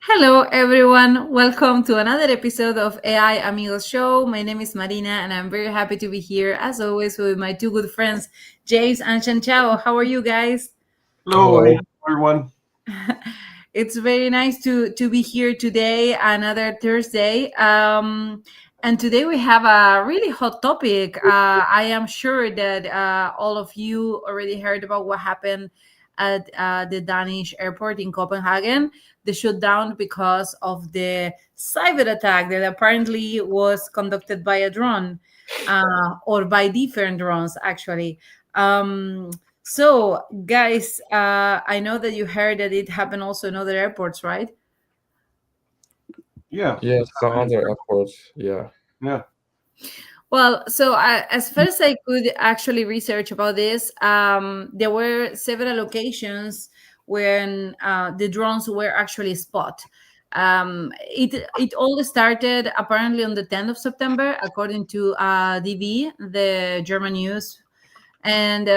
Hello, everyone. Welcome to another episode of AI Amigos Show. My name is Marina, and I'm very happy to be here, as always, with my two good friends, James and Chanchao. How are you guys? Hello, Hello. everyone. It's very nice to be here today, another Thursday. And today we have a really hot topic. I am sure that all of you already heard about what happened at the Danish airport in Copenhagen, the shutdown because of the cyber attack that apparently was conducted by a drone or by different drones, actually. So, guys, I know that you heard that it happened also in other airports, right? Yeah, Yeah, some other airports. Yeah. yeah. Well, so as far as I could actually research about this, there were several occasions when the drones were actually spot. It all started apparently on the 10th of September, according to DV, the German news, and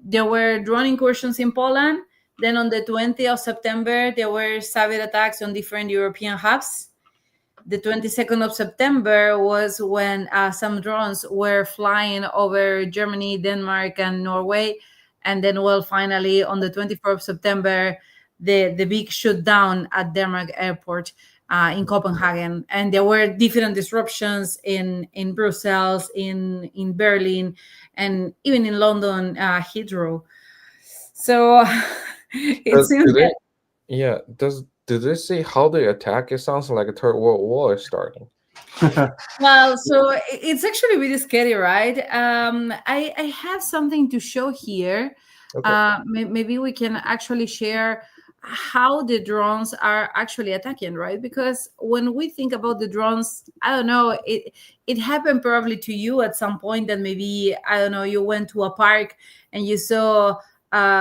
there were drone incursions in Poland. Then on the 20th of September, there were cyber attacks on different European hubs. The 22nd of September was when some drones were flying over Germany, Denmark, and Norway. And then, well, finally, on the 24th of September, the big shutdown at Denmark airport in Copenhagen. And there were different disruptions in Brussels, in Berlin, and even in London, Heathrow. So it Does seems do they? Yeah. Do they say how they attack? It sounds like a third world war is starting. well, so it's actually really scary, right? I have something to show here. Okay. Maybe we can actually share how the drones are actually attacking, right? Because when we think about the drones, I don't know, it happened probably to you at some point that maybe, I don't know, you went to a park and you saw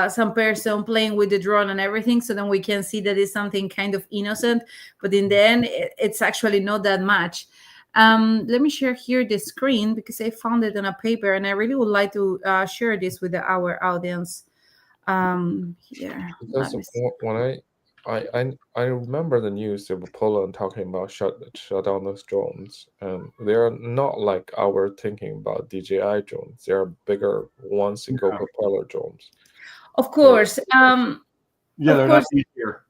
some person playing with the drone and everything. So then we can see that it's something kind of innocent, but in the end, it's actually not that much. Let me share here the screen because I found it on a paper and I really would like to share this with our audience. Here, let Because me see. when I remember the news of Poland talking about shut down those drones, and they are not like our thinking about DJI drones. They are bigger one single Yeah, propeller drones. Of They're course, yeah, of they're not course. easier.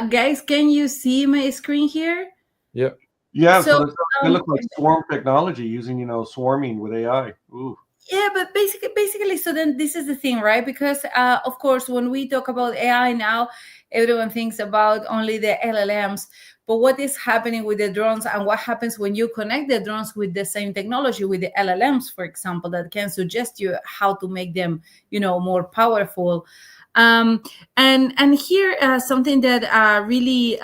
Guys, can you see my screen here? yeah. Yeah, So, so they look like swarm technology using, swarming with AI. Ooh, yeah, but basically, so then this is the thing, right? Because of course, when we talk about AI now, everyone thinks about only the LLMs. But what is happening with the drones, and what happens when you connect the drones with the same technology, with the LLMs, for example, that can suggest you how to make them, more powerful. Um, and here, something that really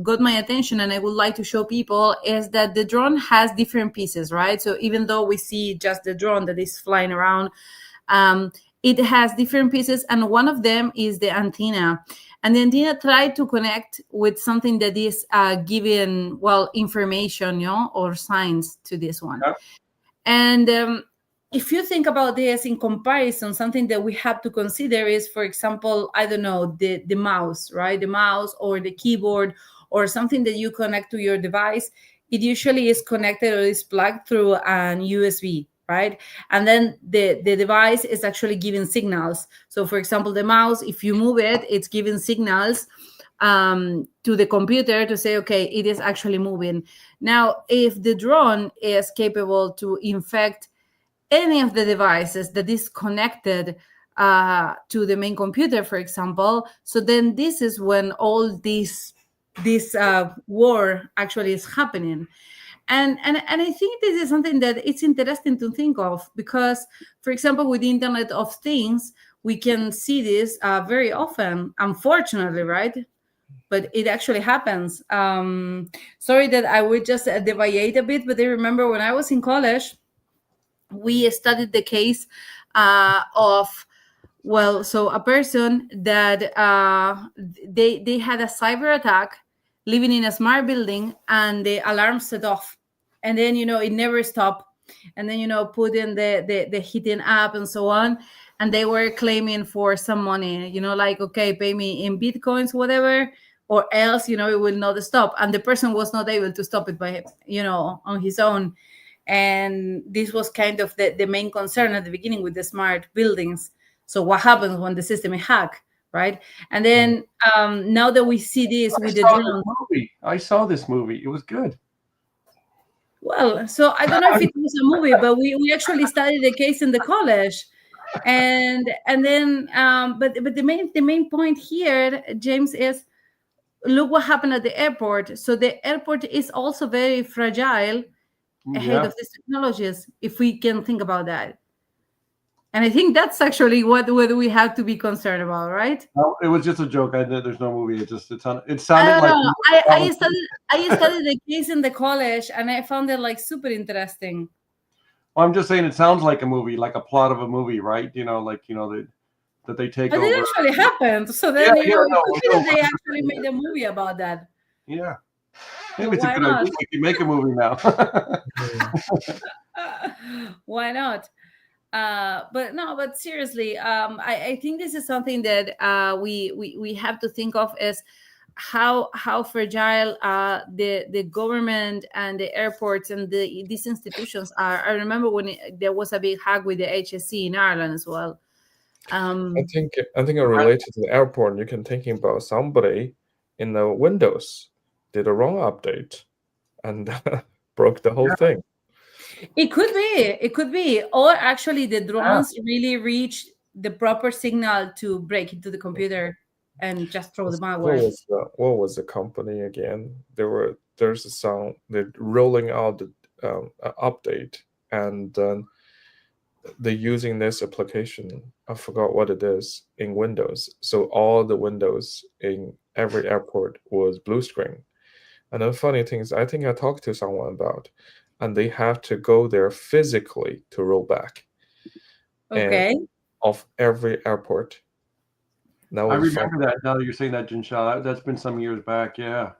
got my attention, and I would like to show people, is that the drone has different pieces, right? So even though we see just the drone that is flying around, um, it has different pieces, and one of them is the antenna. And the antenna tried to connect with something that is giving, well, information, or signs to this one. yeah, And if you think about this in comparison, something that we have to consider is, for example, I don't know, the mouse, right? The mouse or the keyboard or something that you connect to your device. It usually is connected or is plugged through an USB, right? And then the device is actually giving signals. So, for example, the mouse, if you move it, it's giving signals to the computer to say, okay, it is actually moving. Now, if the drone is capable to infect any of the devices that is connected to the main computer, for example, so then this is when all this war actually is happening. And I think this is something that it's interesting to think of because, for example, with the Internet of Things, we can see this very often, unfortunately, right? But it actually happens. Sorry that I would just deviate a bit, but I remember when I was in college, we studied the case of, well, so a person that they had a cyber attack, living in a smart building, and the alarm set off, and then it never stopped, and then put in the heating up and so on, and they were claiming for some money, like, okay, pay me in bitcoins, whatever, or else, it will not stop. And the person was not able to stop it by, on his own. And this was kind of the main concern at the beginning with the smart buildings. So what happens when the system is hacked, right? And then now that we see this with the drone. I saw this movie. It was good. Well, so I don't know if it was a movie, but we actually studied the case in the college. And then but the main point here, James, is look what happened at the airport. So the airport is also very fragile ahead of these technologies, if we can think about that. And I think that's actually what we have to be concerned about, right? No, it was just a joke. There's no movie. It sounded like I studied the case in the college, and I found it like super interesting. Well, I'm just saying it sounds like a movie, like a plot of a movie, right? That they take but over. But it actually happened. So then they actually made a movie about that. Yeah. Maybe it's a good idea. We can make a movie now. Why not? But seriously, I think this is something that we have to think of, as how fragile the government and the airports and these institutions are. I remember when there was a big hack with the HSE in Ireland as well. I think related to the airport, you can think about somebody in the Windows did a wrong update and broke the whole thing. It could be, or actually the drones really reach the proper signal to break into the computer and just throw the malware. What was the company again? There's a sound. They're rolling out the update, and then they're using this application. I forgot what it is in Windows. So all the windows in every airport was blue screen. And the funny thing is, I think I talked to someone about, and they have to go there physically to roll back. Okay. Of every airport. I remember that. Now that you're saying that, Jinsha, that's been some years back. Yeah.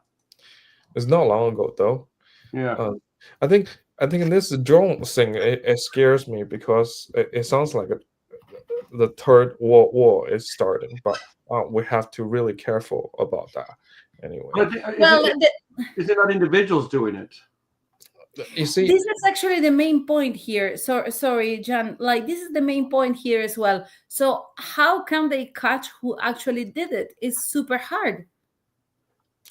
It's not long ago though. Yeah. I think in this drone thing, it scares me because it sounds like the third world war is starting, but we have to really careful about that anyway. Is it not individuals doing it? You see, this is actually the main point here. So sorry, John, like this is the main point here as well. So how can they catch who actually did it? It's super hard.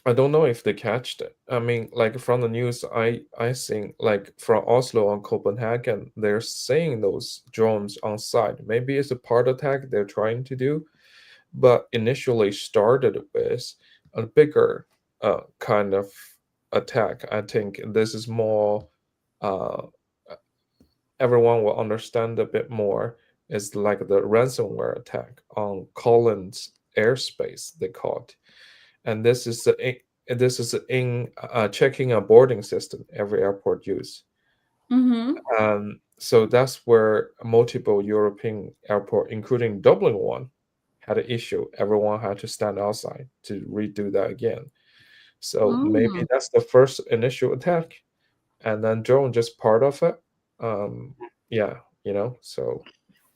I don't know if they catched it. I mean, like from the news I think, like from Oslo and Copenhagen, they're saying those drones on site. Maybe it's a part attack they're trying to do, but initially started with a bigger kind of attack. I think this is more everyone will understand a bit more. It's like the ransomware attack on Collins airspace, they call it. And this is in checking a boarding system every airport use. So that's where multiple European airport, including Dublin one, had an issue. Everyone had to stand outside to redo that again. So maybe that's the first initial attack, and then drone just part of it. So.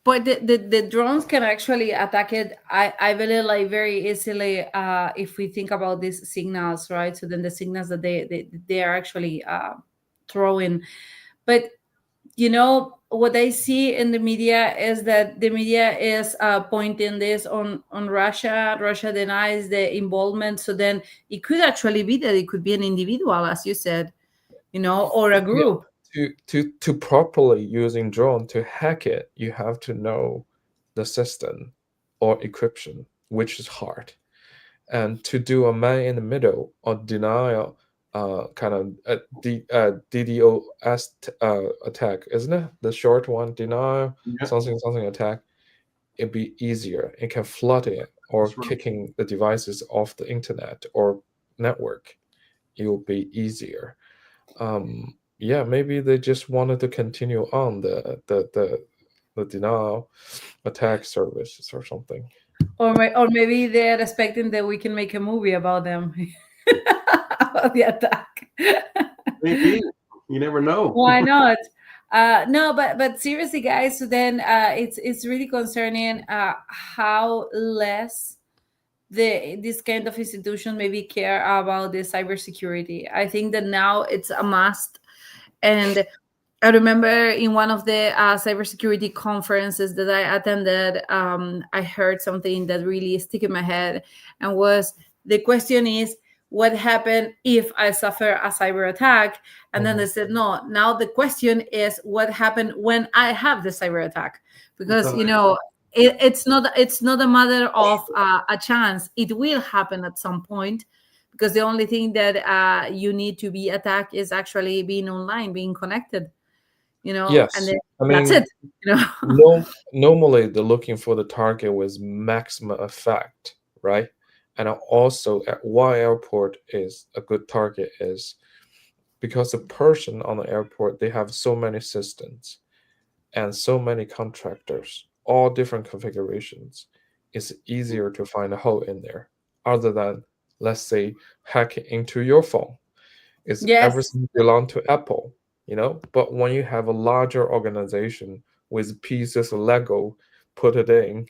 But the drones can actually attack it, I believe, like very easily if we think about these signals, right? So then the signals that they are actually throwing. But what I see in the media is that the media is pointing this on Russia. Russia denies the involvement. So then it could actually be that it could be an individual, as you said, or a group. To properly using drone to hack it, you have to know the system or encryption, which is hard. And to do a man in the middle or denial kind of DDoS attack, isn't it? The short one, denial, something attack. It'd be easier. It can flood it or kicking the devices off the internet or network. It will be easier. Yeah, maybe they just wanted to continue on the denial attack services or something. Or maybe they're expecting that we can make a movie about them. About the attack. Maybe. You never know. Why not? No, but seriously, guys. So then, it's really concerning how less this kind of institution maybe care about the cybersecurity. I think that now it's a must. And I remember in one of the cybersecurity conferences that I attended, I heard something that really stuck in my head, and was the question is, what happened if I suffer a cyber attack? And then they said, no, now the question is, what happened when I have the cyber attack? Because it's not a matter of a chance. It will happen at some point, because the only thing that you need to be attacked is actually being online, being connected, and Yes, then I that's mean, it. normally they're looking for the target with maximum effect, right? And also at why airport is a good target is because the person on the airport, they have so many systems and so many contractors, all different configurations. It's easier to find a hole in there, other than, let's say, hacking into your phone. Is Yes. everything belong to Apple, But when you have a larger organization with pieces of Lego put it in,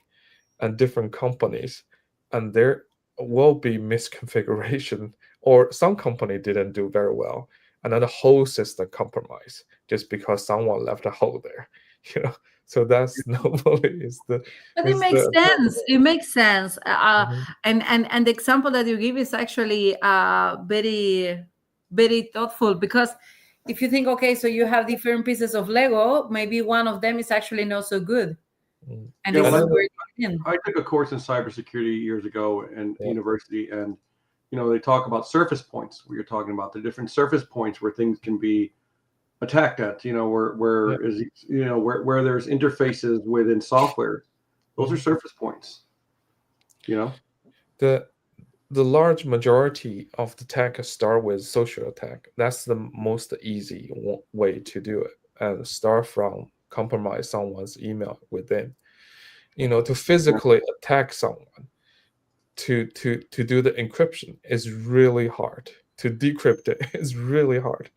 and different companies, and there will be misconfiguration, or some company didn't do very well, and then the whole system compromised just because someone left a hole there, So that's normally But it is makes the sense. It makes sense. Mhm. And the example that you give is actually very, very thoughtful, because if you think, okay, so you have different pieces of Lego, maybe one of them is actually not so good, Mm. and Yeah, this is well, where it's in. I took a course in cybersecurity years ago in Yeah. university, and they talk about surface points. Where you're talking about the different surface points where things can be attacked at. Where there's interfaces within software. Those are surface points. the the large majority of the attack start with social attack. That's the most easy way to do it, and start from compromise someone's email within. To physically attack someone, to do the encryption is really hard. To decrypt it is really hard.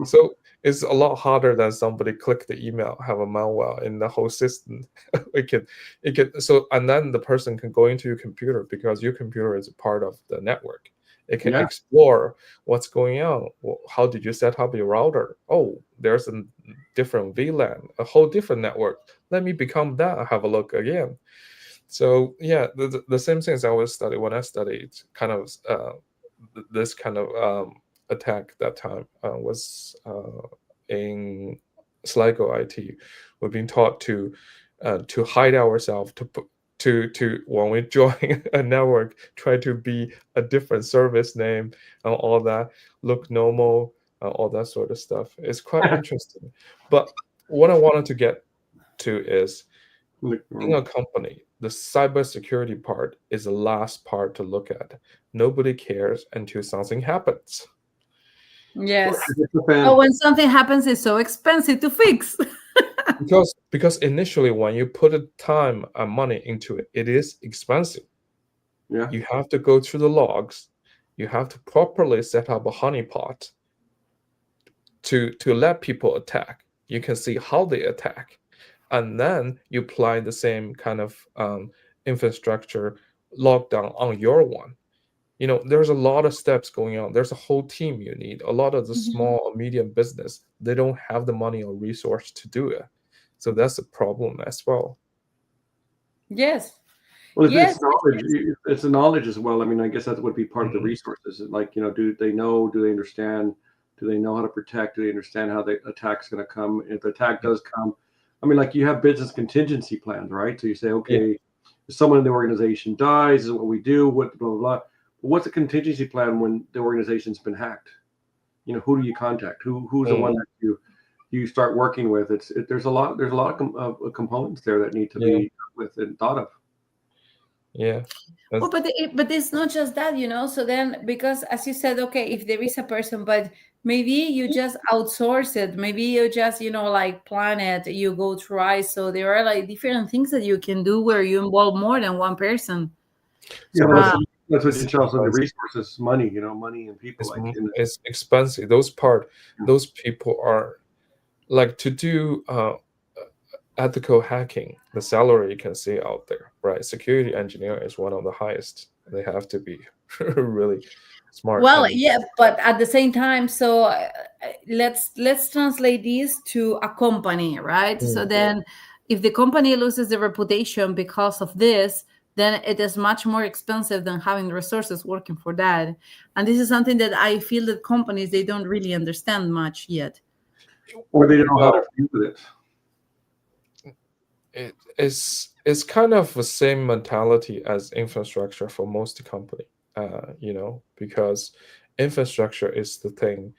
So it's a lot harder than somebody click the email, have a malware in the whole system. And then the person can go into your computer, because your computer is a part of the network. It can Yeah. explore what's going on. How did you set up your router? Oh, there's a different VLAN, a whole different network. Let me become that. Have a look again. So yeah, the same things I always study when I studied kind of this kind of attack that time was in Sligo IT. We've been taught to hide ourselves, to when we join a network, try to be a different service name and all that, look normal, all that sort of stuff. It's quite interesting. But what I wanted to get to is, in a company, the cybersecurity part is the last part to look at. Nobody cares until something happens. Yes. Oh, when something happens, it's so expensive to fix. because initially, when you put time and money into it, it is expensive. Yeah. You have to go through the logs. You have to properly set up a honeypot to let people attack. You can see how they attack, and then you apply the same kind of infrastructure lockdown on your one. There's a lot of steps going on. There's a whole team you need. A lot of the small or medium business, they don't have the money or resource to do it. So that's a problem as well. Yes. Well, Yes, it's knowledge. It's the knowledge as well. I mean, I guess that would be part of the resources. Like, do they know? Do they understand? Do they know how to protect? Do they understand how the attack's going to come? If the attack does come, I mean, like, you have business contingency plans, right? So you say, okay, if someone in the organization dies, this is what we do. What blah blah blah. But what's a contingency plan when the organization's been hacked? Who do you contact? Who's the one that you start working with? There's a lot of components there that need to be dealt with and thought of. Yeah. Well, but it's not just that, So then, because as you said, okay, if there is a person, but maybe you just outsource it, maybe you just like plan it, you go try. So there are like different things that you can do where you involve more than one person. Yeah, that's what you tell us. The resources, money and people. It's expensive. Those people are like to do ethical hacking, the salary you can see out there, right? Security engineer is one of the highest. They have to be really smart. Well, And yeah, but at the same time, so let's translate this to a company, right? So then, if the company loses the reputation because of this, then it is much more expensive than having resources working for that. And this is something that I feel that companies they don't really understand much yet. Or they don't know how to deal with it. it's kind of the same mentality as infrastructure for most company, because infrastructure is the thing.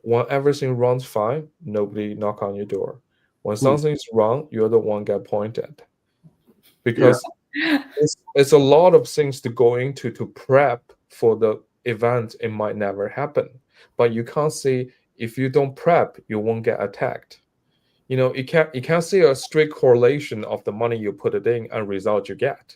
When everything runs fine, nobody knock on your door. When something's wrong, you're the one get pointed, because it's a lot of things to go into to prep for the event. It might never happen, but you can't say if you don't prep, you won't get attacked. You can't see a strict correlation of the money you put it in and result you get.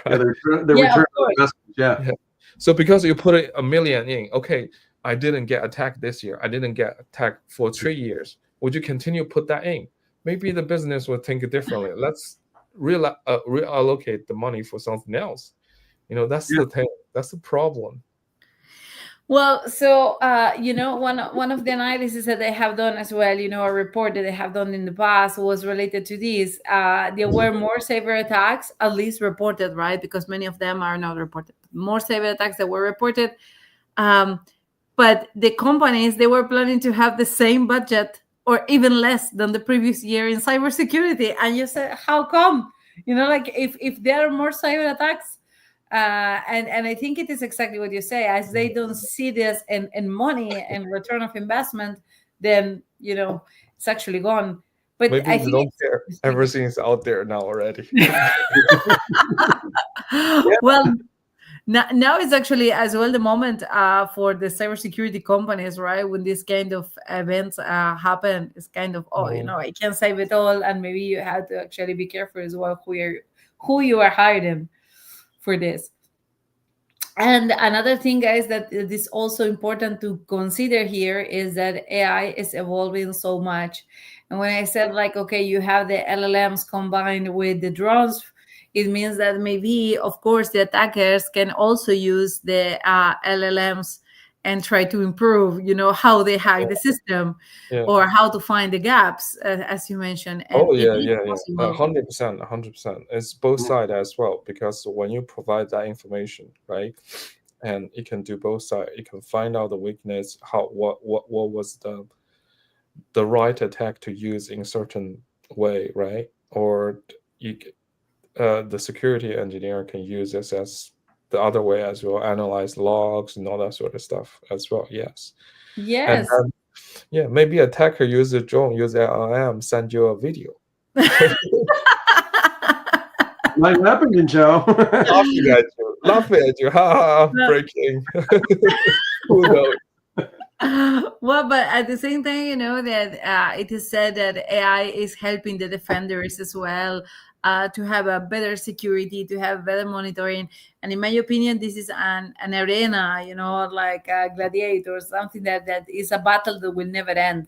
Right? Yeah, the Yeah, return of on course. investment. Yeah. So because you put it $1 million in, okay, I didn't get attacked this year. I didn't get attacked for 3 years. Would you continue put that in? Maybe the business would think differently. Let's reallocate the money for something else. That's the thing. That's the problem. Well, so one of the analyses that they have done as well, a report that they have done in the past was related to this. There were more cyber attacks, at least reported, right? Because many of them are not reported. More cyber attacks that were reported, but the companies they were planning to have the same budget or even less than the previous year in cybersecurity. And you said, how come? Like if there are more cyber attacks. And I think it is exactly what you say. As they don't see this in money and return of investment, then it's actually gone. But Maybe I they think don't care. Everything is out there now already. Well, now it's actually as well the moment for the cybersecurity companies, right? When this kind of events happen, it's kind of I can't save it all, and maybe you have to actually be careful as well who you are hiring for this. And another thing, guys, that it is also important to consider here is that AI is evolving so much. And when I said, like, okay, you have the LLMs combined with the drones, it means that maybe, of course, the attackers can also use the LLMs and try to improve, how they hack the system or how to find the gaps, as you mentioned. And Oh it yeah, is yeah, yeah. possible. 100%, 100%. It's both sides as well, because when you provide that information, right, and it can do both sides. It can find out the weakness, what was the right attack to use in certain way, right? Or the security engineer can use this as the other way as well, analyze logs and all that sort of stuff as well. Yes. Yes. And yeah, maybe attacker use a drone, use LLM, send you a video. Might happen, Joe. Laughing at you, ha ha, breaking. Who knows? Well, but at the same time, that it is said that AI is helping the defenders as well to have a better security, to have better monitoring. And in my opinion, this is an arena, like a gladiator, something that is a battle that will never end.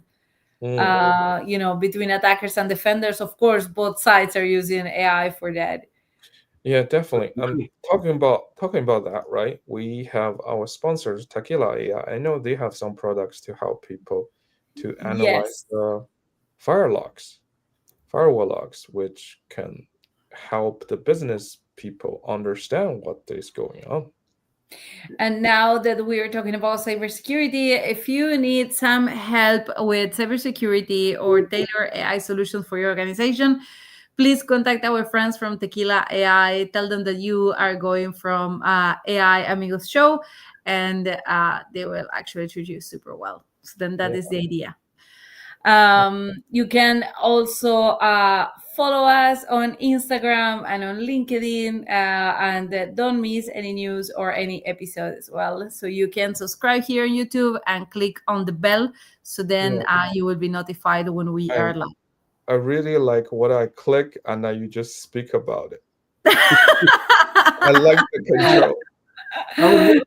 Between attackers and defenders, of course, both sides are using AI for that. Yeah, definitely. Talking about that, right? We have our sponsors, Tequila AI. I know they have some products to help people to analyze the firewall logs, which can help the business people understand what is going on. And now that we're talking about cybersecurity, if you need some help with cybersecurity or tailor AI solutions for your organization, please contact our friends from Tequila AI. Tell them that you are going from AI Amigos show, and they will actually treat you super well. So then that is the idea. You can also follow us on Instagram and on LinkedIn, and don't miss any news or any episode as well. So you can subscribe here on YouTube and click on the bell, so then you will be notified when we are live. I really like what I click and now you just speak about it. I like the control. Well,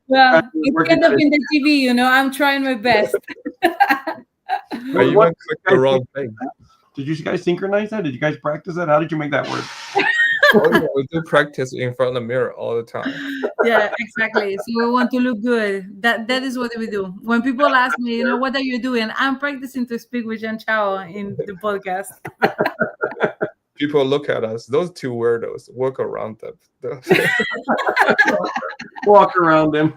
it's kind of in the TV, I'm trying my best. I even clicked the wrong thing. Did you guys synchronize that? Did you guys practice that? How did you make that work? Oh, yeah, we do practice in front of the mirror all the time. Yeah, exactly. So we want to look good. That is what we do. When people ask me, what are you doing? I'm practicing to speak with Jean Chao in the podcast. People look at us, those two weirdos, work around them. Walk around them.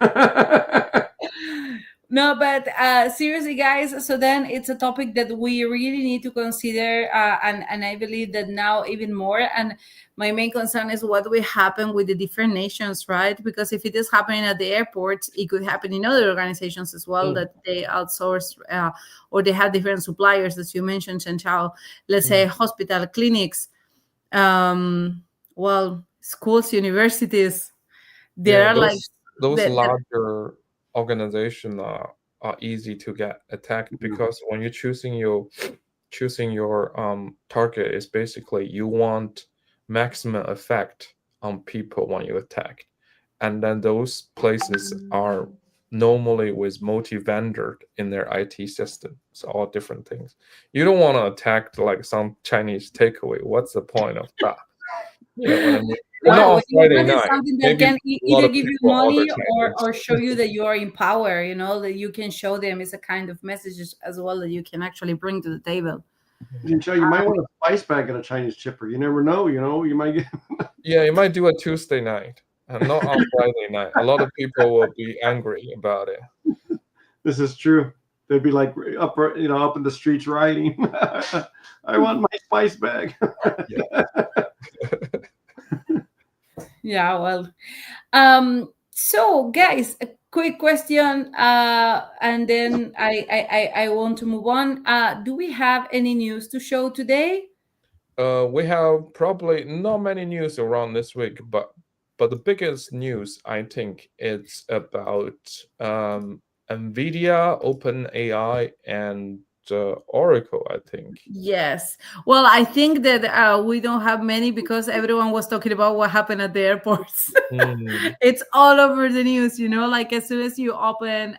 No, but seriously, guys, so then it's a topic that we really need to consider, and I believe that now even more. And my main concern is what will happen with the different nations, right? Because if it is happening at the airports, it could happen in other organizations as well, that they outsource or they have different suppliers, as you mentioned, Chanchao. Let's say hospital, clinics, schools, universities. There are those larger organizations are easy to get attacked because when you're choosing your target is basically you want maximum effect on people when you attack, and then those places are normally with multi-vendor in their IT system, so all different things. You don't want to attack like some Chinese takeaway. What's the point of that? You know what I mean? Not on Friday night. Something that can either give you money or show you that you are in power, that you can show them is a kind of message as well that you can actually bring to the table. You might want a spice bag at a Chinese chipper. You never know, you might get... Yeah, you might do a Tuesday night and not on Friday night. A lot of people will be angry about it. This is true. They'd be like up in the streets rioting. I want my spice bag. Yeah, well, so guys, a quick question, and then I want to move on. Do we have any news to show today? We have probably not many news around this week, but the biggest news I think it's about NVIDIA, OpenAI, and Oracle, I think. Yes. Well, I think that we don't have many because everyone was talking about what happened at the airports. It's all over the news, like as soon as you open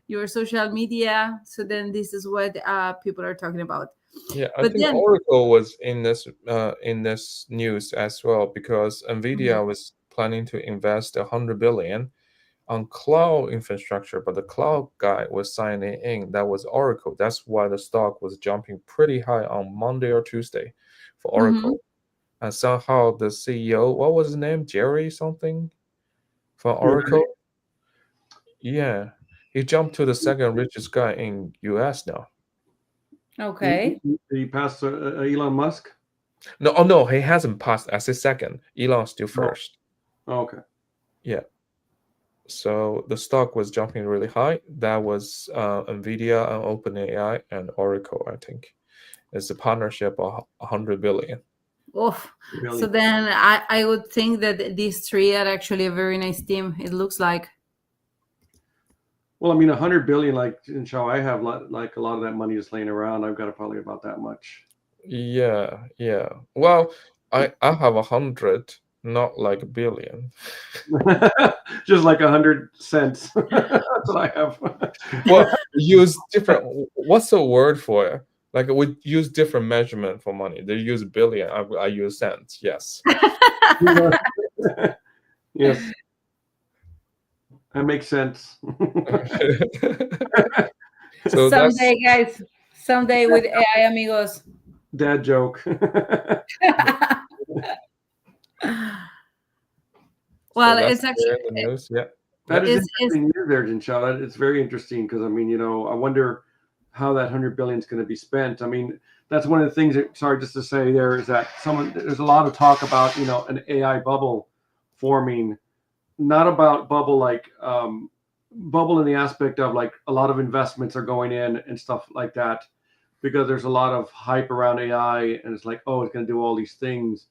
your social media, so then this is what people are talking about. Yeah, I think Oracle was in this news as well because NVIDIA was planning to invest $100 billion on cloud infrastructure, but the cloud guy was signing in. That was Oracle. That's why the stock was jumping pretty high on Monday or Tuesday for Oracle. And somehow the CEO, what was his name? Jerry something for Oracle? Yeah. He jumped to the second richest guy in US now. Okay. Did he pass Elon Musk? No, he hasn't passed as his second. Elon's still first. Oh, okay. Yeah. So the stock was jumping really high. That was NVIDIA and OpenAI and Oracle, I think. It's a partnership of $100 billion. Oh, really? So then I would think that these three are actually a very nice team, it looks like. Well, I mean, $100 billion, like in Shaw, I have like a lot of that money just laying around. I've got probably about that much. Yeah. Well, I have 100. Not like a billion. Just like 100 cents. That's what I have. Well, use different. What's the word for it? Like we use different measurement for money. They use billion. I use cents. Yes. Yes. That makes sense. So someday, guys. Someday with AI amigos. Dad joke. Well, so it's actually the news. Yeah, that is interesting news there, Jinsha. It's very interesting because I mean, I wonder how that $100 billion is going to be spent. I mean, that's one of the things that, sorry, just to say there is that there's a lot of talk about an AI bubble forming, not about bubble like bubble in the aspect of like a lot of investments are going in and stuff like that, because there's a lot of hype around AI and it's like, oh, it's going to do all these things.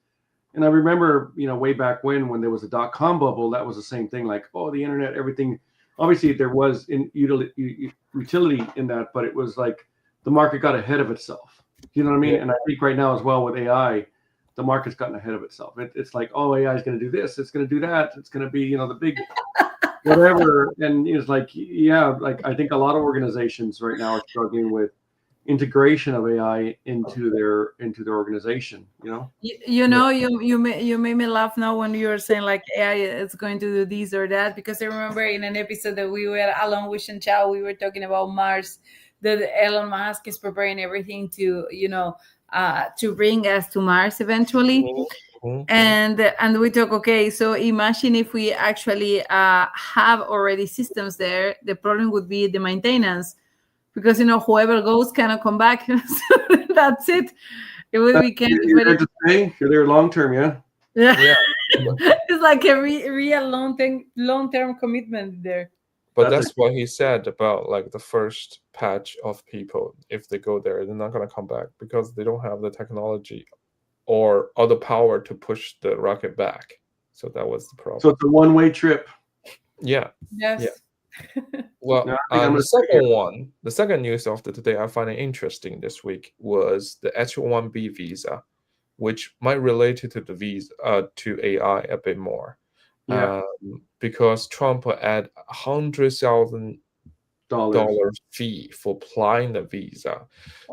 And I remember, way back when there was a .com bubble, that was the same thing. Like, oh, the internet, everything. Obviously, there was utility in that, but it was like the market got ahead of itself. You know what I mean? Yeah. And I think right now as well with AI, the market's gotten ahead of itself. It's like, oh, AI is going to do this. It's going to do that. It's going to be, the big whatever. And it's like, yeah, like I think a lot of organizations right now are struggling with integration of AI into their organization. You made me laugh now when you were saying like AI is going to do this or that, because I remember in an episode that we were along with Chanchao, we were talking about Mars, that Elon Musk is preparing everything to to bring us to Mars eventually. And we talk, okay, so imagine if we actually have already systems there, the problem would be the maintenance, because whoever goes cannot come back. So that's it. It would be kind of You're there to stay. You're there long term, yeah. Yeah. It's like a real long term commitment there. But that's what he said about like the first patch of people. If they go there, they're not going to come back because they don't have the technology or the power to push the rocket back. So that was the problem. So it's a one-way trip. Yeah. Yes. Yeah. Well, the second news of the today I find it interesting this week was the H-1B visa, which might relate to the visa to AI a bit more. Yeah. Because Trump will add $100,000 fee for applying the visa.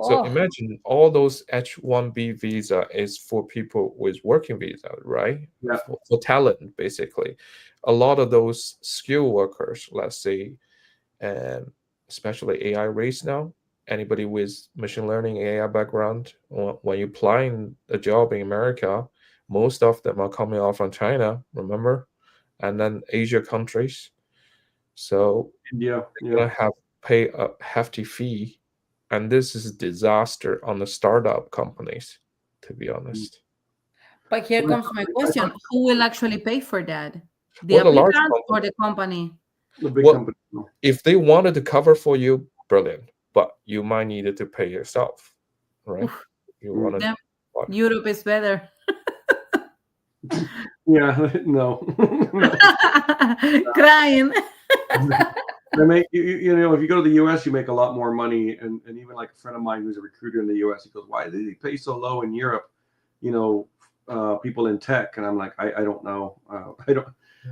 So imagine all those H-1B visa is for people with working visa, right? Yeah. For talent, basically. A lot of those skill workers, let's say, especially AI race now, anybody with machine learning AI background, when you applying a job in America, most of them are coming out from China, remember? And then Asia countries. So India, you're gonna have pay a hefty fee, and this is a disaster on the startup companies, to be honest. But here comes my question: who will actually pay for that? The Well, large applicant or the company? The big company. If they wanted to cover for you, brilliant. But you might need it to pay yourself, right? You want to. Europe is better. Yeah, no. Crying. They make if you go to the US, you make a lot more money, and even like a friend of mine who's a recruiter in the US, he goes, "Why do they pay so low in Europe?" People in tech, and I'm like, I don't know.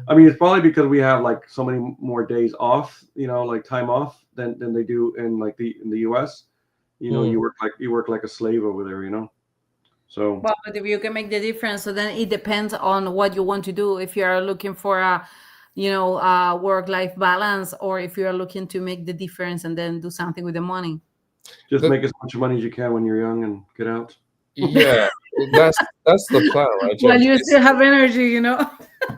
I mean, it's probably because we have like so many more days off, like time off than they do in the US. You work like a slave over there, So, well, but if you can make the difference, so then it depends on what you want to do. If you are looking for a work-life balance, or if you are looking to make the difference and then do something with the money. Just make as much money as you can when you're young and get out. Yeah, that's the plan, right, James? Well, you still have energy,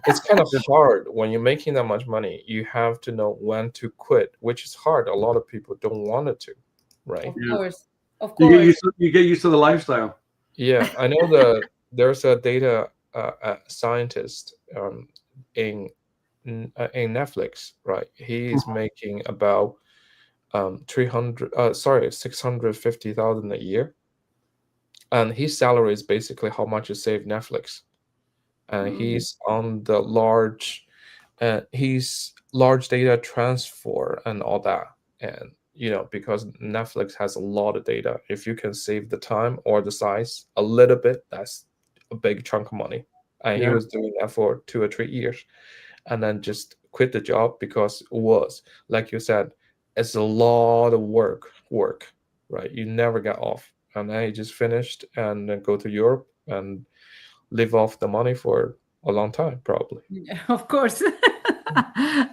It's kind of hard when you're making that much money. You have to know when to quit, which is hard. A lot of people don't want it to, right? Of course. You get used to the lifestyle. Yeah, I know there's a data scientist in Netflix, right? He is making about 650,000 a year, and his salary is basically how much you save Netflix. And he's on the large data transfer and all that, and because Netflix has a lot of data, if you can save the time or the size a little bit, that's a big chunk of money. And he was doing that for 2 or 3 years, and then just quit the job because it was, like you said, it's a lot of work, right? You never get off. And then he just finished and then go to Europe and live off the money for a long time, probably. Of course.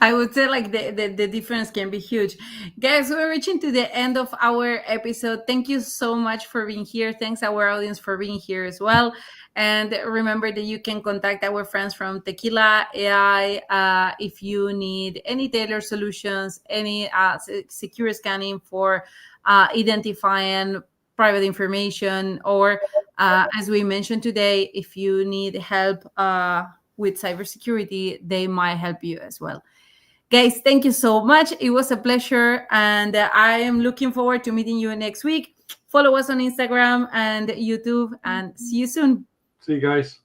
I would say like the difference can be huge. Guys, we're reaching to the end of our episode. Thank you so much for being here. Thanks our audience for being here as well. And remember that you can contact our friends from Tequila AI if you need any tailored solutions, any secure scanning for identifying private information, or as we mentioned today, if you need help with cybersecurity, they might help you as well. Guys, thank you so much. It was a pleasure, and I am looking forward to meeting you next week. Follow us on Instagram and YouTube, and see you soon. See you guys.